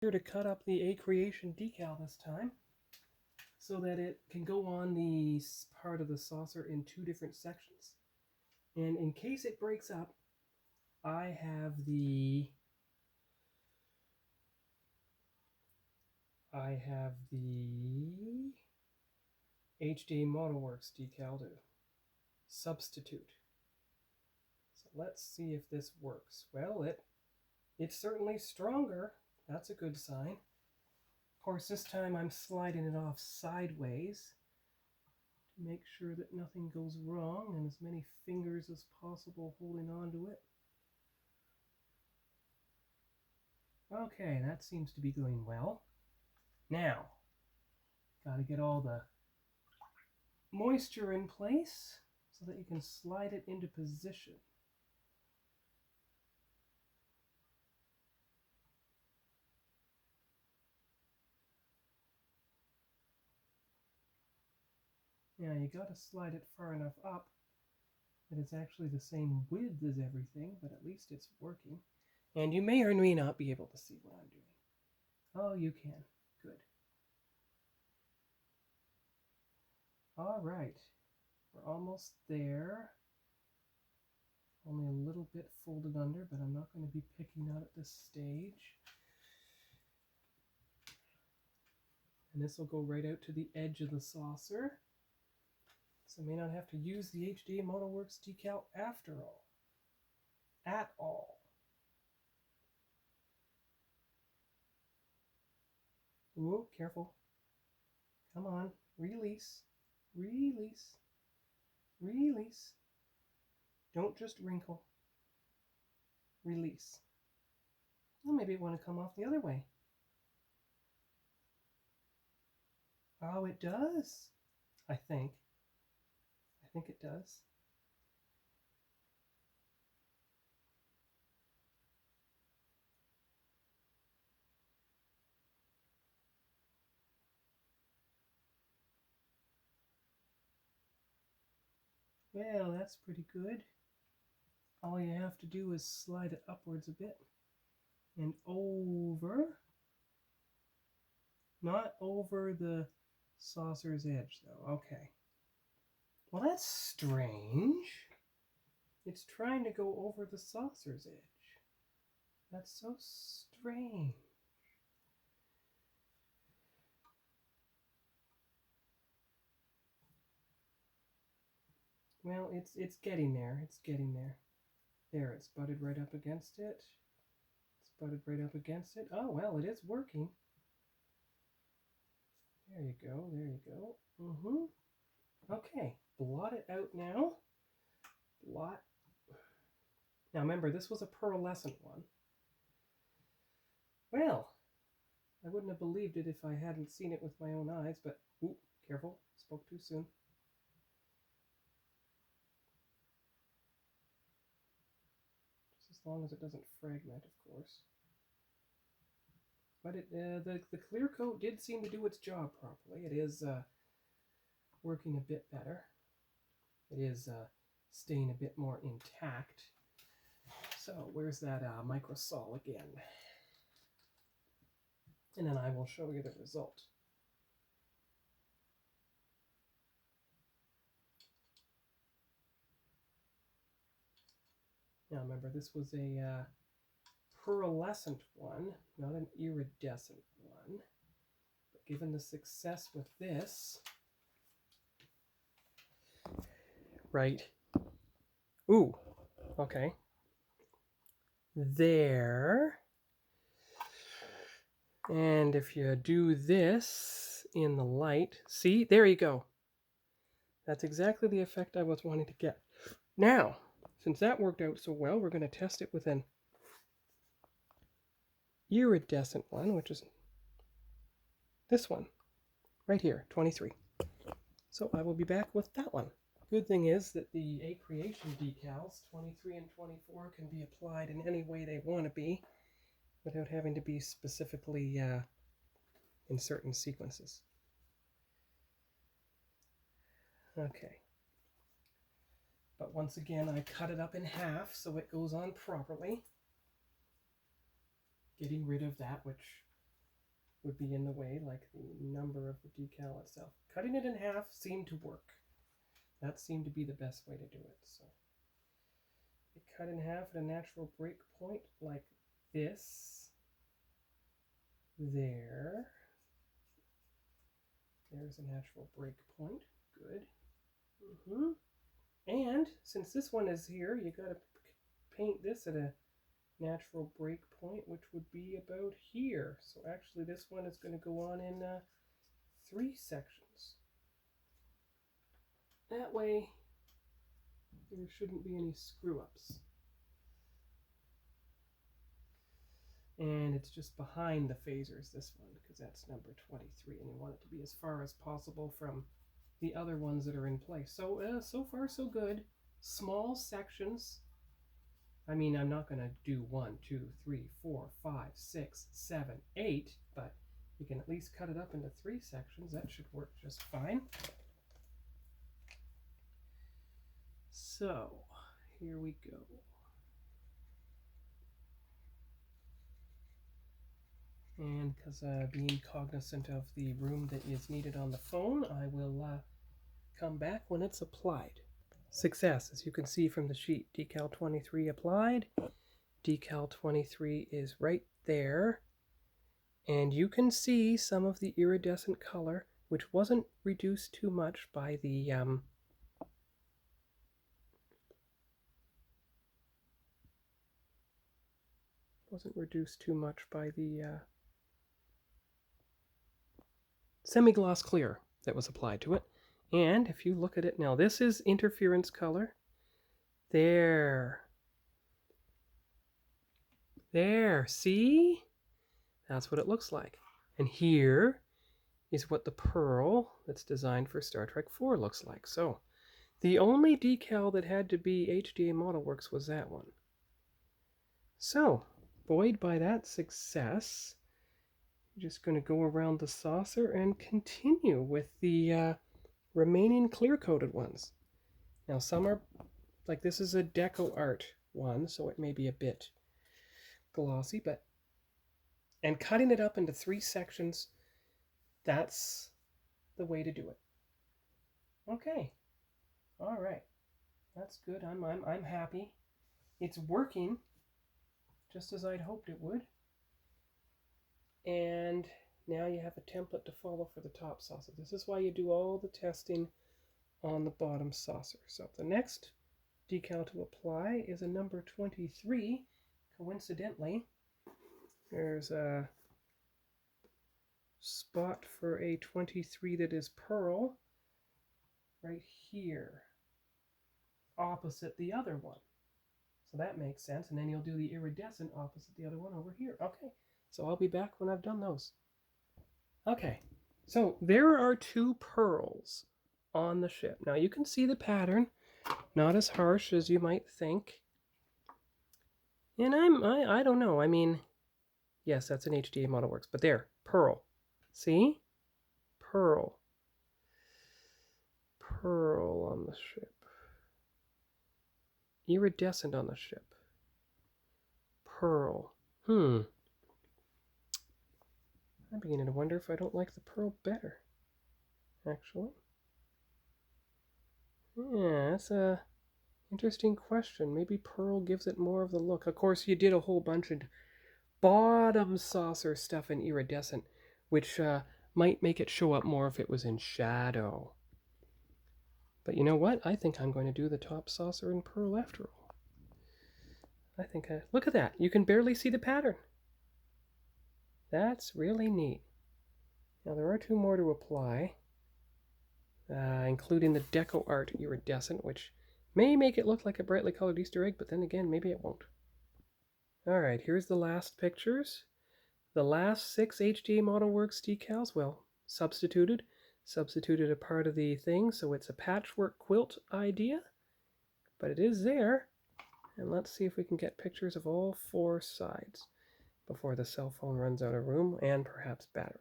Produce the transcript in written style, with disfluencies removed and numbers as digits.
Here to cut up the A Creation decal this time so that it can go on the part of the saucer in two different sections. And in case it breaks up, I have the HD Motorworks decal to substitute. So let's see if this works. Well, it's certainly stronger. That's a good sign. Of course, this time I'm sliding it off sideways to make sure that nothing goes wrong and as many fingers as possible holding on to it. Okay, that seems to be going well. Now, got to get all the moisture in place so that you can slide it into position. Now you got to slide it far enough up that it's actually the same width as everything, but at least it's working. And you may or may not be able to see what I'm doing. Oh, you can. Good. All right. We're almost there. Only a little bit folded under, but I'm not going to be picking out at this stage. And this will go right out to the edge of the saucer. So I may not have to use the HD Motorworks decal after all. At all. Ooh, careful. Come on. Release. Release. Release. Don't just wrinkle. Release. Well, maybe it want to come off the other way. Oh, it does. I think it does. Well, that's pretty good. All you have to do is slide it upwards a bit and over. Not over the saucer's edge, though. Okay. Well, that's strange. It's trying to go over the saucer's edge. That's so strange. Well, it's getting there. It's getting there. There, it's butted right up against it. It's butted right up against it. Oh, well, it is working. There you go. There you go. Okay, blot it out now. Blot. Now remember, this was a pearlescent one. Well, I wouldn't have believed it if I hadn't seen it with my own eyes, but, ooh, careful, spoke too soon. Just as long as it doesn't fragment, of course. But the clear coat did seem to do its job properly. It is working a bit better. It is staying a bit more intact. So where's that microsol again? And then I will show you the result. Now remember, this was a pearlescent one, not an iridescent one. But given the success with this, right? Ooh, okay. There. And if you do this in the light, see, there you go. That's exactly the effect I was wanting to get. Now, since that worked out so well, we're going to test it with an iridescent one, which is this one, right here, 23. So I will be back with that one. Good thing is that the A Creation decals, 23 and 24, can be applied in any way they want to be without having to be specifically in certain sequences. Okay. But once again, I cut it up in half so it goes on properly, getting rid of that which would be in the way, like the number of the decal itself. Cutting it in half seemed to work. That seemed to be the best way to do it. So you cut in half at a natural break point like this. There. There's a natural break point. Good. And since this one is here, you got to paint this at a natural break point, which would be about here. So actually this one is going to go on in 3 sections. That way there shouldn't be any screw-ups. And it's just behind the phasers, this one, because that's number 23, and you want it to be as far as possible from the other ones that are in place. So, so far so good. Small sections. I mean, I'm not going to do 1, 2, 3, 4, 5, 6, 7, 8, but you can at least cut it up into 3 sections. That should work just fine. So, here we go. And because being cognizant of the room that is needed on the phone, I will come back when it's applied. Success, as you can see from the sheet. Decal 23 applied. Decal 23 is right there. And you can see some of the iridescent color, which wasn't reduced too much by the semi-gloss clear that was applied to it. And if you look at it now, this is interference color. There, see? That's what it looks like. And here is what the pearl that's designed for Star Trek IV looks like. So the only decal that had to be HDA Model Works was that one. So, buoyed by that success, I'm just going to go around the saucer and continue with the remaining clear-coated ones. Now some are, like this is a Deco Art one, so it may be a bit glossy, but, and cutting it up into 3 sections, that's the way to do it. Okay, all right, that's good. I'm happy. It's working just as I'd hoped it would. And now you have a template to follow for the top saucer. This is why you do all the testing on the bottom saucer. So the next decal to apply is a number 23. Coincidentally, there's a spot for a 23 that is pearl right here, opposite the other one. So that makes sense. And then you'll do the iridescent opposite the other one over here. Okay, so I'll be back when I've done those. Okay, so there are 2 pearls on the ship. Now you can see the pattern, not as harsh as you might think. And I don't know. I mean, yes, that's an HDA Model Works, but there, pearl. See? Pearl. Pearl on the ship. Iridescent on the ship. Pearl. I'm beginning to wonder if I don't like the pearl better, actually. Yeah, that's a interesting question. Maybe pearl gives it more of the look. Of course, you did a whole bunch of bottom saucer stuff in iridescent, which might make it show up more if it was in shadow. But you know what? I think I'm going to do the top saucer in pearl after all. I think, look at that. You can barely see the pattern. That's really neat. Now there are 2 more to apply, including the Deco Art Iridescent, which may make it look like a brightly colored Easter egg, but then again, maybe it won't. All right, here's the last pictures. The last 6 HDA Model Works decals, well, substituted a part of the thing, so it's a patchwork quilt idea, but it is there. And let's see if we can get pictures of all 4 sides before the cell phone runs out of room and perhaps battery.